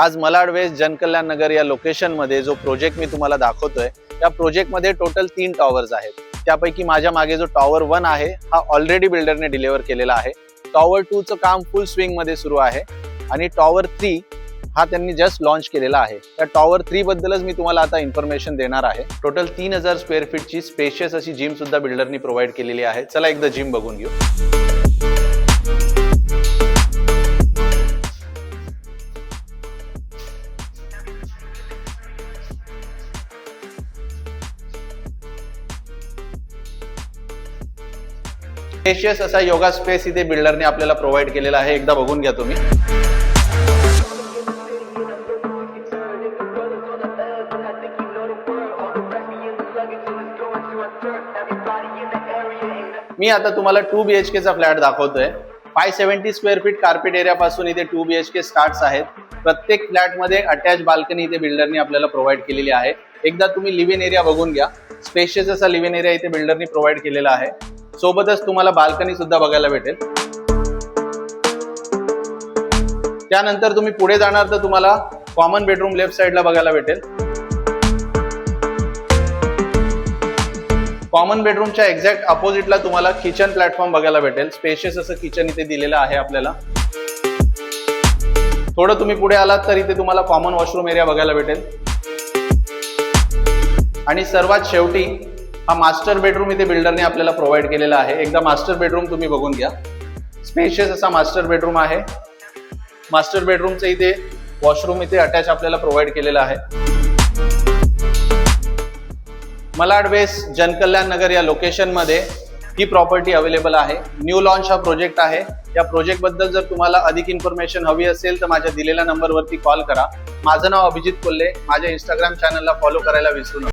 आज मलाड वेस्ट जनकल्याण नगर या लोकेशन मध्ये जो प्रोजेक्ट मी तुम्हाला दाखवतोय, या प्रोजेक्ट मध्ये टोटल 3 टॉवर्स आहेत। त्यापैकी माझ्या मागे जो टॉवर 1 आहे हा ऑलरेडी बिल्डरने डिलिव्हर केलेला आहे। टॉवर 2 चं काम फुल स्विंग मध्ये सुरू आहे आणि टॉवर 3 हा त्यांनी जस्ट लॉन्च केलेला आहे। त्या टॉवर 3 बद्दलच मी तुम्हाला आता इन्फॉर्मेशन देणार आहे। टोटल 3000 स्क्वेअर फीटची स्पेशियस अशी जिम सुद्धा बिल्डरनी प्रोव्हाइड केलेली आहे। चला एकदा जिम बघून घेऊ। स्पेशियस असा योगा स्पेस इथे बिल्डरने आपल्याला प्रोव्हाइड केलेला आहे। एकदा बघून घ्या तुम्ही। मी आता तुम्हाला 2 BHK चा फ्लॅट दाखवतोय। 570 स्क्वेअर फीट कार्पेट एरिया पासून इथे 2 BHK स्टार्ट्स आहेत। प्रत्येक फ्लॅट मध्ये अटॅच बाल्कनी इथे बिल्डरने आपल्याला प्रोव्हाइड केलेली आहे। एकदा तुम्ही लिव्ह इन एरिया बघून घ्या। स्पेशियस असा लिव्ह इन एरिया इथे बिल्डरने प्रोव्हाइड केलेला आहे। सोबतच तुम्हाला बाल्कनी सुद्धा बघायला भेटेल। त्यानंतर तुम्ही पुढे जाणार तर तुम्हाला कॉमन बेडरूम लेफ्ट साइडला बघायला भेटेल। कॉमन बेडरूमच्या एक्झॅक्ट अपोजिटला तुम्हाला किचन प्लॅटफॉर्म बघायला भेटेल। स्पेशियस असं किचन इथे दिलेलं आहे आपल्याला। थोडं तुम्ही पुढे आलात तर इथे तुम्हाला कॉमन वॉशरूम एरिया बघायला भेटेल आणि सर्वात शेवटी हा मास्टर बेडरूम इथे बिल्डरने आपल्याला प्रोव्हाइड केलेला आहे। एकदा मास्टर बेडरूम तुम्ही बघून घ्या। स्पेशियस असा मास्टर बेडरूम आहे। मास्टर बेडरूमचं इथे वॉशरूम इथे अटॅच आपल्याला प्रोव्हाइड केलेला आहे। मलाड वेस्ट जनकल्याण नगर या लोकेशन मध्ये ही प्रॉपर्टी अवेलेबल आहे। न्यू लॉन्च हा प्रोजेक्ट आहे। या प्रोजेक्ट बद्दल जर तुम्हाला अधिक इन्फॉर्मेशन हवी असेल तर माझ्या दिलेल्या नंबरवरती कॉल करा। माझं नाव अभिजित कोल्हे। माझ्या इंस्टाग्राम चॅनलला फॉलो करायला विसरू नका।